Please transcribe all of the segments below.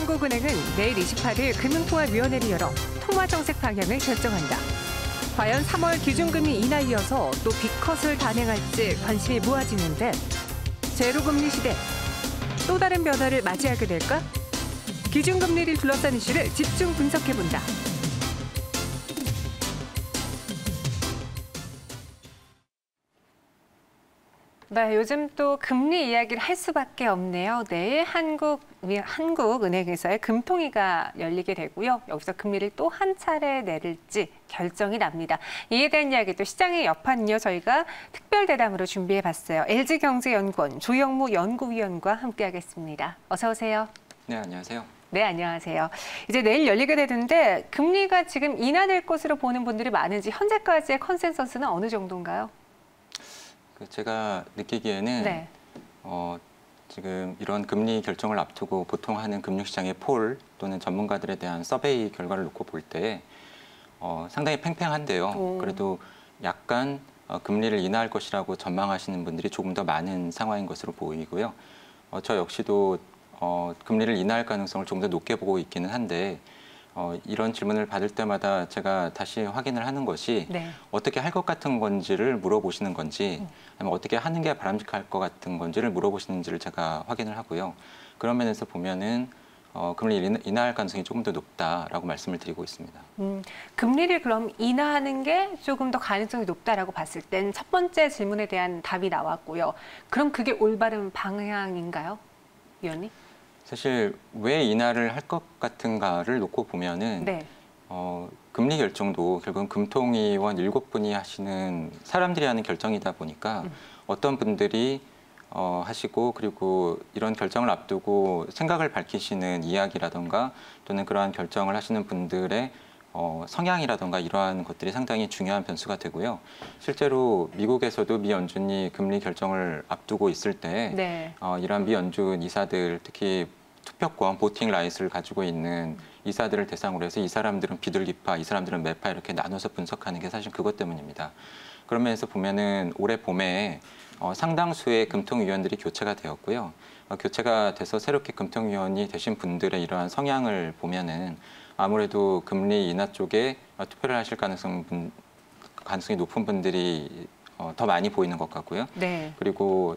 한국은행은 내일 28일 금융통화위원회를 열어 통화정책 방향을 결정한다. 과연 3월 기준금리 인하 이어서 또 빅컷을 단행할지 관심이 모아지는데 제로금리 시대, 또 다른 변화를 맞이하게 될까? 기준금리를 둘러싼 이슈를 집중 분석해본다. 네, 요즘 또 금리 이야기를 할 수밖에 없네요. 내일 한국은행에서의 금통위가 열리게 되고요. 여기서 금리를 또 한 차례 내릴지 결정이 납니다. 이에 대한 이야기도 시장의 여판이요. 저희가 특별 대담으로 준비해봤어요. LG경제연구원 조영무 연구위원과 함께하겠습니다. 어서 오세요. 네, 안녕하세요. 네, 안녕하세요. 이제 내일 열리게 되는데 금리가 지금 인하될 것으로 보는 분들이 많은지 현재까지의 컨센서스는 어느 정도인가요? 제가 느끼기에는 네. 지금 이런 금리 결정을 앞두고 보통 하는 금융시장의 폴 또는 전문가들에 대한 서베이 결과를 놓고 볼 때 상당히 팽팽한데요. 그래도 약간 금리를 인하할 것이라고 전망하시는 분들이 조금 더 많은 상황인 것으로 보이고요. 저 역시도 금리를 인하할 가능성을 조금 더 높게 보고 있기는 한데 이런 질문을 받을 때마다 제가 다시 확인을 하는 것이 네. 어떻게 할 것 같은 건지를 물어보시는 건지 아니면 어떻게 하는 게 바람직할 것 같은 건지를 물어보시는지를 제가 확인을 하고요. 그런 면에서 보면은 금리를 인하할 가능성이 조금 더 높다라고 말씀을 드리고 있습니다. 금리를 그럼 인하하는 게 조금 더 가능성이 높다라고 봤을 땐 첫 번째 질문에 대한 답이 나왔고요. 그럼 그게 올바른 방향인가요, 위원님? 사실 왜 인하를 할 것 같은가를 놓고 보면은 네. 금리 결정도 결국은 금통위원 7분이 하시는 사람들이 하는 결정이다 보니까 어떤 분들이 하시고 그리고 이런 결정을 앞두고 생각을 밝히시는 이야기라던가 또는 그러한 결정을 하시는 분들의 성향이라던가 이러한 것들이 상당히 중요한 변수가 되고요. 실제로 미국에서도 미 연준이 금리 결정을 앞두고 있을 때 네. 이러한 미 연준 이사들 특히 투표권, 보팅 라이트를 가지고 있는 이사들을 대상으로 해서 이 사람들은 비둘기파, 이 사람들은 매파 이렇게 나눠서 분석하는 게 사실 그것 때문입니다. 그런 면에서 보면은 올해 봄에 상당수의 금통위원들이 교체가 되었고요. 교체가 돼서 새롭게 금통위원이 되신 분들의 이러한 성향을 보면은 아무래도 금리 인하 쪽에 투표를 하실 가능성이 높은 분들이 더 많이 보이는 것 같고요. 네. 그리고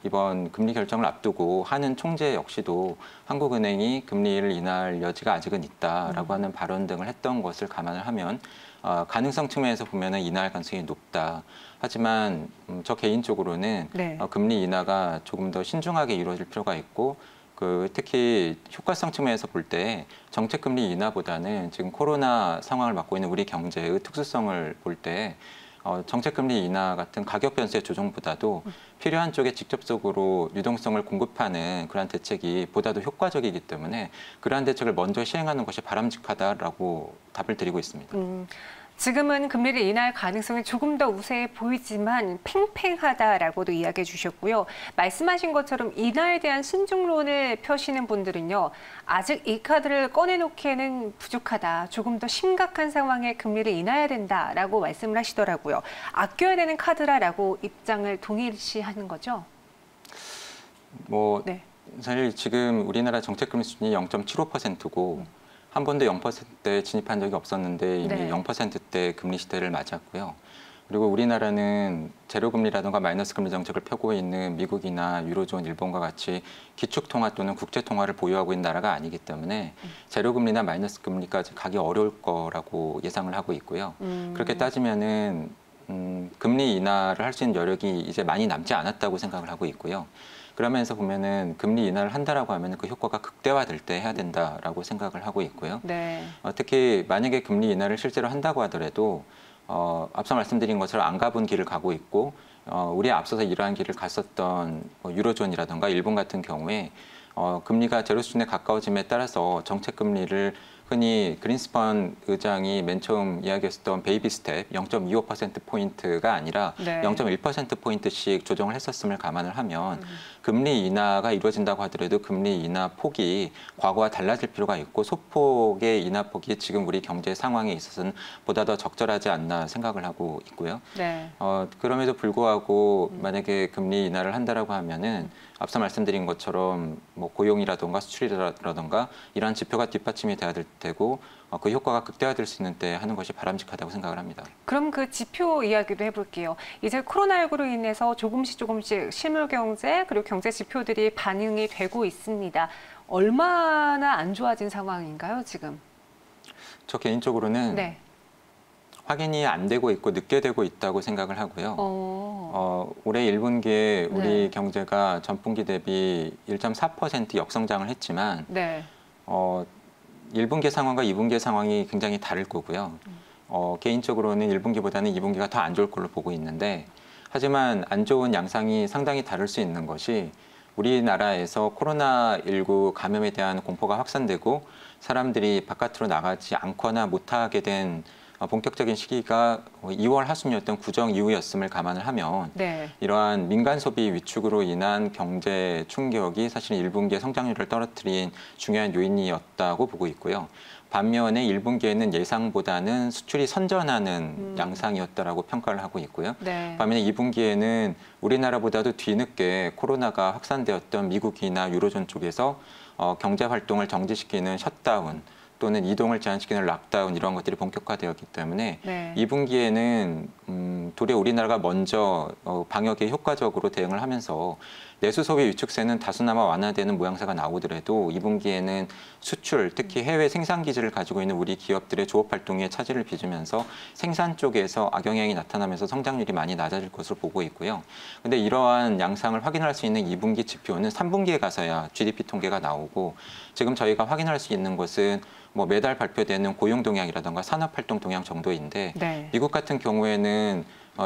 이번 금리 결정을 앞두고 하는 총재 역시도 한국은행이 금리를 인하할 여지가 아직은 있다라고 하는 발언 등을 했던 것을 감안을 하면 가능성 측면에서 보면은 인하할 가능성이 높다. 하지만 저 개인적으로는 네. 금리 인하가 조금 더 신중하게 이루어질 필요가 있고 특히 효과성 측면에서 볼 때 정책금리 인하보다는 지금 코로나 상황을 맞고 있는 우리 경제의 특수성을 볼 때 정책금리 인하 같은 가격 변수의 조정보다도 필요한 쪽에 직접적으로 유동성을 공급하는 그러한 대책이 보다 더 효과적이기 때문에 그러한 대책을 먼저 시행하는 것이 바람직하다라고 답을 드리고 있습니다. 지금은 금리를 인하할 가능성이 조금 더 우세해 보이지만 팽팽하다라고도 이야기해 주셨고요. 말씀하신 것처럼 인하에 대한 신중론을 펴시는 분들은요. 아직 이 카드를 꺼내놓기에는 부족하다. 조금 더 심각한 상황에 금리를 인하해야 된다라고 말씀을 하시더라고요. 아껴야 되는 카드라라고 입장을 동일시하는 거죠? 네. 사실 지금 우리나라 정책금리 수준이 0.75%고 한 번도 0%대에 진입한 적이 없었는데 이미 네. 0%대 금리 시대를 맞았고요. 그리고 우리나라는 제로금리라든가 마이너스 금리 정책을 펴고 있는 미국이나 유로존, 일본과 같이 기축통화 또는 국제통화를 보유하고 있는 나라가 아니기 때문에 제로금리나 마이너스 금리까지 가기 어려울 거라고 예상을 하고 있고요. 그렇게 따지면은 금리 인하를 할 수 있는 여력이 이제 많이 남지 않았다고 생각을 하고 있고요. 그러면서 보면은 금리 인하를 한다라고 하면 그 효과가 극대화될 때 해야 된다라고 생각을 하고 있고요. 네. 특히 만약에 금리 인하를 실제로 한다고 하더라도 앞서 말씀드린 것처럼 안 가본 길을 가고 있고 우리에 앞서서 이러한 길을 갔었던 유로존이라든가 일본 같은 경우에 금리가 제로 수준에 가까워짐에 따라서 정책 금리를 흔히 그린스펀 의장이 맨 처음 이야기했었던 베이비 스텝 0.25%포인트가 아니라 네. 0.1%포인트씩 조정을 했었음을 감안을 하면 금리 인하가 이루어진다고 하더라도 금리 인하 폭이 과거와 달라질 필요가 있고 소폭의 인하 폭이 지금 우리 경제 상황에 있어서는 보다 더 적절하지 않나 생각을 하고 있고요. 네. 그럼에도 불구하고 만약에 금리 인하를 한다라고 하면은 앞서 말씀드린 것처럼 뭐 고용이라든가 수출이라든가 이러한 지표가 뒷받침이 돼야 될 테고 그 효과가 극대화될 수 있는 때 하는 것이 바람직하다고 생각을 합니다. 그럼 그 지표 이야기도 해볼게요. 이제 코로나19로 인해서 조금씩 실물 경제 그리고 경제 지표들이 반영이 되고 있습니다. 얼마나 안 좋아진 상황인가요, 지금? 저 개인적으로는 네. 확인이 안 되고 있고 늦게 되고 있다고 생각을 하고요. 올해 1분기에 우리 네. 경제가 전분기 대비 1.4% 역성장을 했지만 네. 1분기 상황과 2분기 상황이 굉장히 다를 거고요. 개인적으로는 1분기보다는 2분기가 더 안 좋을 걸로 보고 있는데 하지만 안 좋은 양상이 상당히 다를 수 있는 것이 우리나라에서 코로나19 감염에 대한 공포가 확산되고 사람들이 바깥으로 나가지 않거나 못하게 된 본격적인 시기가 2월 하순이었던 구정 이후였음을 감안을 하면 네. 이러한 민간 소비 위축으로 인한 경제 충격이 사실 1분기의 성장률을 떨어뜨린 중요한 요인이었다고 보고 있고요. 반면에 1분기에는 예상보다는 수출이 선전하는 양상이었다라고 평가를 하고 있고요. 네. 반면에 2분기에는 우리나라보다도 뒤늦게 코로나가 확산되었던 미국이나 유로존 쪽에서 경제 활동을 정지시키는 셧다운 또는 이동을 제한시키는 락다운 이런 것들이 본격화되었기 때문에 네. 2분기에는 도리어 우리나라가 먼저 방역에 효과적으로 대응을 하면서 내수 소비 위축세는 다소나마 완화되는 모양새가 나오더라도 2분기에는 수출, 특히 해외 생산 기지를 가지고 있는 우리 기업들의 조업 활동에 차질을 빚으면서 생산 쪽에서 악영향이 나타나면서 성장률이 많이 낮아질 것으로 보고 있고요. 근데 이러한 양상을 확인할 수 있는 2분기 지표는 3분기에 가서야 GDP 통계가 나오고 지금 저희가 확인할 수 있는 것은 뭐 매달 발표되는 고용 동향이라든가 산업 활동 동향 정도인데 네. 미국 같은 경우에는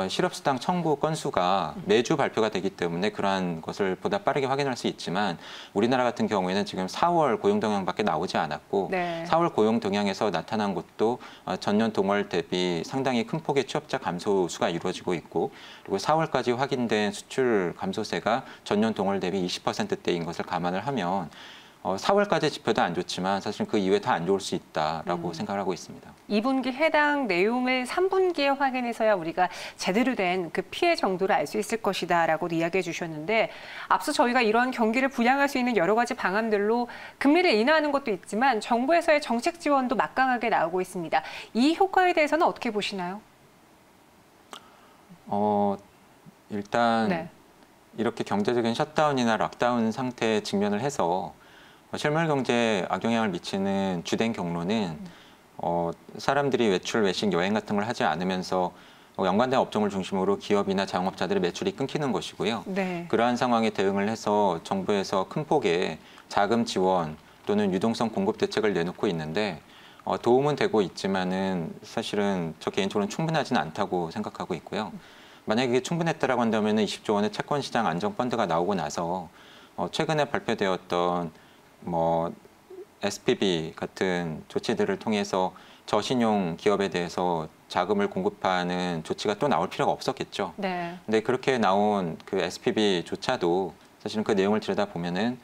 실업수당 청구 건수가 매주 발표가 되기 때문에 그러한 것을 보다 빠르게 확인할 수 있지만 우리나라 같은 경우에는 지금 4월 고용 동향밖에 나오지 않았고 네. 4월 고용 동향에서 나타난 것도 전년 동월 대비 상당히 큰 폭의 취업자 감소수가 이루어지고 있고 그리고 4월까지 확인된 수출 감소세가 전년 동월 대비 20%대인 것을 감안을 하면 4월까지 지표도 안 좋지만 사실 그 이후에 다 안 좋을 수 있다라고 생각을 하고 있습니다. 2분기 해당 내용을 3분기에 확인해서야 우리가 제대로 된 그 피해 정도를 알 수 있을 것이다라고도 이야기해 주셨는데 앞서 저희가 이런 경기를 부양할 수 있는 여러 가지 방안들로 금리를 인하하는 것도 있지만 정부에서의 정책 지원도 막강하게 나오고 있습니다. 이 효과에 대해서는 어떻게 보시나요? 일단 네. 이렇게 경제적인 셧다운이나 락다운 상태에 직면을 해서 실물 경제에 악영향을 미치는 주된 경로는 사람들이 외출, 외식, 여행 같은 걸 하지 않으면서 연관된 업종을 중심으로 기업이나 자영업자들의 매출이 끊기는 것이고요. 네. 그러한 상황에 대응을 해서 정부에서 큰 폭의 자금 지원 또는 유동성 공급 대책을 내놓고 있는데 도움은 되고 있지만은 사실은 저 개인적으로는 충분하지는 않다고 생각하고 있고요. 만약에 이게 충분했다라고 한다면 20조 원의 채권 시장 안정 펀드가 나오고 나서 최근에 발표되었던 뭐 SPV 같은 조치들을 통해서 저신용 기업에 대해서 자금을 공급하는 조치가 또 나올 필요가 없었겠죠. 네. 근데 그렇게 나온 그 SPV조차도 사실은 그 내용을 들여다보면은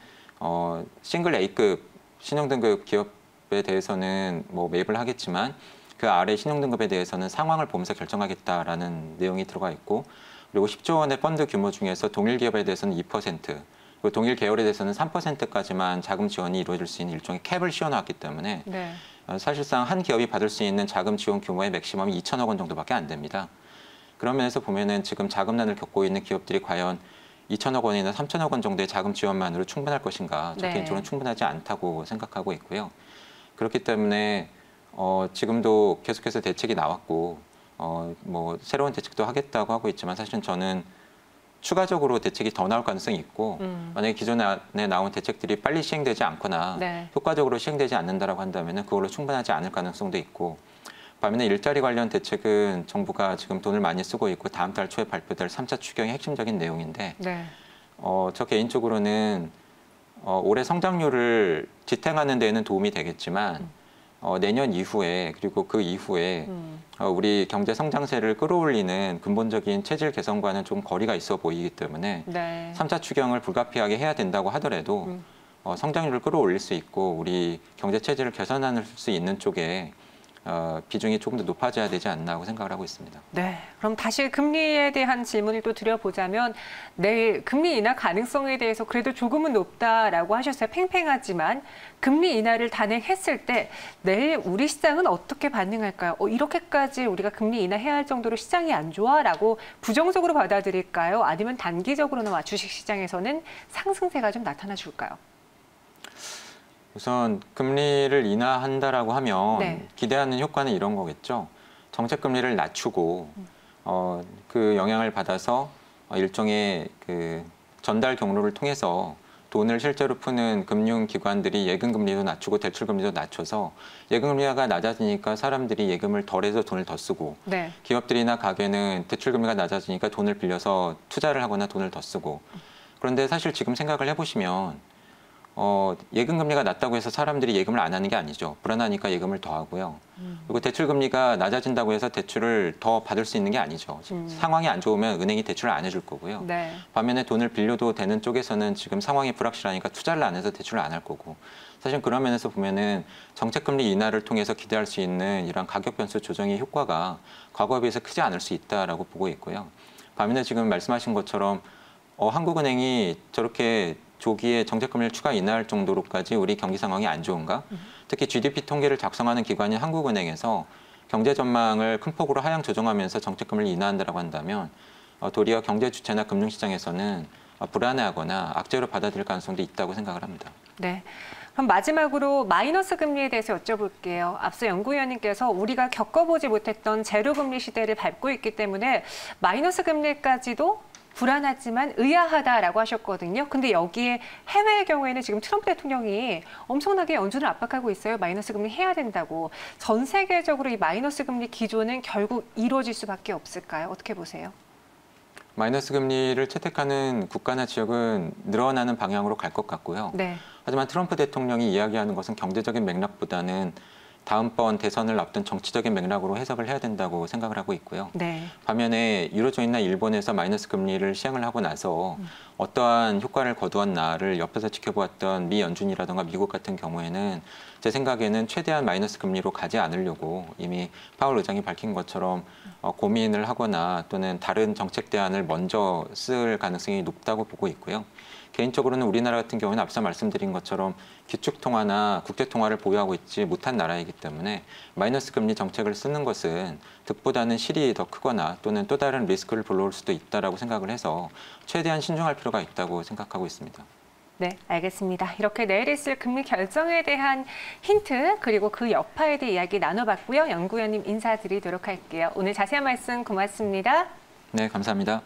싱글 A급 신용등급 기업에 대해서는 뭐 매입을 하겠지만 그 아래 신용등급에 대해서는 상황을 보면서 결정하겠다라는 내용이 들어가 있고 그리고 10조 원의 펀드 규모 중에서 동일 기업에 대해서는 2%, 그리고 동일 계열에 대해서는 3%까지만 자금 지원이 이루어질 수 있는 일종의 캡을 씌워놨기 때문에 네. 사실상 한 기업이 받을 수 있는 자금 지원 규모의 맥시멈이 2천억 원 정도밖에 안 됩니다. 그런 면에서 보면은 지금 자금난을 겪고 있는 기업들이 과연 2천억 원이나 3천억 원 정도의 자금 지원만으로 충분할 것인가? 저 네. 개인적으로는 충분하지 않다고 생각하고 있고요. 그렇기 때문에 지금도 계속해서 대책이 나왔고 뭐 새로운 대책도 하겠다고 하고 있지만 사실은 저는 추가적으로 대책이 더 나올 가능성이 있고 만약에 기존에 나온 대책들이 빨리 시행되지 않거나 네. 효과적으로 시행되지 않는다라고 한다면 그걸로 충분하지 않을 가능성도 있고 반면에 일자리 관련 대책은 정부가 지금 돈을 많이 쓰고 있고 다음 달 초에 발표될 3차 추경의 핵심적인 내용인데 네. 저 개인적으로는 올해 성장률을 지탱하는 데에는 도움이 되겠지만 내년 이후에 그리고 그 이후에 우리 경제 성장세를 끌어올리는 근본적인 체질 개선과는 좀 거리가 있어 보이기 때문에 네. 3차 추경을 불가피하게 해야 된다고 하더라도 성장률을 끌어올릴 수 있고 우리 경제 체질을 개선할 수 있는 쪽에 비중이 조금 더 높아져야 되지 않나 하고 생각을 하고 있습니다. 네, 그럼 다시 금리에 대한 질문을 또 드려보자면 내일 금리 인하 가능성에 대해서 그래도 조금은 높다라고 하셨어요. 팽팽하지만 금리 인하를 단행했을 때 내일 우리 시장은 어떻게 반응할까요? 이렇게까지 우리가 금리 인하해야 할 정도로 시장이 안 좋아라고 부정적으로 받아들일까요? 아니면 단기적으로나마 주식시장에서는 상승세가 좀 나타나 줄까요? 우선 금리를 인하한다라고 하면 네. 기대하는 효과는 이런 거겠죠. 정책 금리를 낮추고 그 영향을 받아서 일종의 그 전달 경로를 통해서 돈을 실제로 푸는 금융기관들이 예금 금리도 낮추고 대출 금리도 낮춰서 예금 금리가 낮아지니까 사람들이 예금을 덜해서 돈을 더 쓰고 네. 기업들이나 가게는 대출 금리가 낮아지니까 돈을 빌려서 투자를 하거나 돈을 더 쓰고 그런데 사실 지금 생각을 해보시면 예금 금리가 낮다고 해서 사람들이 예금을 안 하는 게 아니죠. 불안하니까 예금을 더 하고요. 그리고 대출 금리가 낮아진다고 해서 대출을 더 받을 수 있는 게 아니죠. 상황이 안 좋으면 은행이 대출을 안 해줄 거고요. 네. 반면에 돈을 빌려도 되는 쪽에서는 지금 상황이 불확실하니까 투자를 안 해서 대출을 안 할 거고. 사실 그런 면에서 보면은 정책 금리 인하를 통해서 기대할 수 있는 이런 가격 변수 조정의 효과가 과거에 비해서 크지 않을 수 있다라고 보고 있고요. 반면에 지금 말씀하신 것처럼 한국은행이 저렇게 조기에 정책금리를 추가 인하할 정도로까지 우리 경기 상황이 안 좋은가? 특히 GDP 통계를 작성하는 기관인 한국은행에서 경제 전망을 큰 폭으로 하향 조정하면서 정책금리를 인하한다고 한다면 도리어 경제 주체나 금융시장에서는 불안해하거나 악재로 받아들일 가능성도 있다고 생각을 합니다. 네. 그럼 마지막으로 마이너스 금리에 대해서 여쭤볼게요. 앞서 연구위원님께서 우리가 겪어보지 못했던 제로금리 시대를 밟고 있기 때문에 마이너스 금리까지도 불안하지만 의아하다라고 하셨거든요. 근데 여기에 해외의 경우에는 지금 트럼프 대통령이 엄청나게 연준을 압박하고 있어요. 마이너스 금리 해야 된다고. 전 세계적으로 이 마이너스 금리 기조는 결국 이루어질 수밖에 없을까요? 어떻게 보세요? 마이너스 금리를 채택하는 국가나 지역은 늘어나는 방향으로 갈 것 같고요. 네. 하지만 트럼프 대통령이 이야기하는 것은 경제적인 맥락보다는 다음번 대선을 앞둔 정치적인 맥락으로 해석을 해야 된다고 생각을 하고 있고요. 네. 반면에 유로존이나 일본에서 마이너스 금리를 시행을 하고 나서 어떠한 효과를 거두었나를 옆에서 지켜보았던 미 연준이라든가 미국 같은 경우에는 제 생각에는 최대한 마이너스 금리로 가지 않으려고 이미 파월 의장이 밝힌 것처럼 고민을 하거나 또는 다른 정책 대안을 먼저 쓸 가능성이 높다고 보고 있고요. 개인적으로는 우리나라 같은 경우는 앞서 말씀드린 것처럼 기축통화나 국제통화를 보유하고 있지 못한 나라이기 때문에 마이너스 금리 정책을 쓰는 것은 득보다는 실이 더 크거나 또는 또 다른 리스크를 불러올 수도 있다고 생각을 해서 최대한 신중할 필요가 있다고 생각하고 있습니다. 네, 알겠습니다. 이렇게 내일 있을 금리 결정에 대한 힌트 그리고 그 여파에 대해 이야기 나눠봤고요. 연구위원님 인사드리도록 할게요. 오늘 자세한 말씀 고맙습니다. 네, 감사합니다.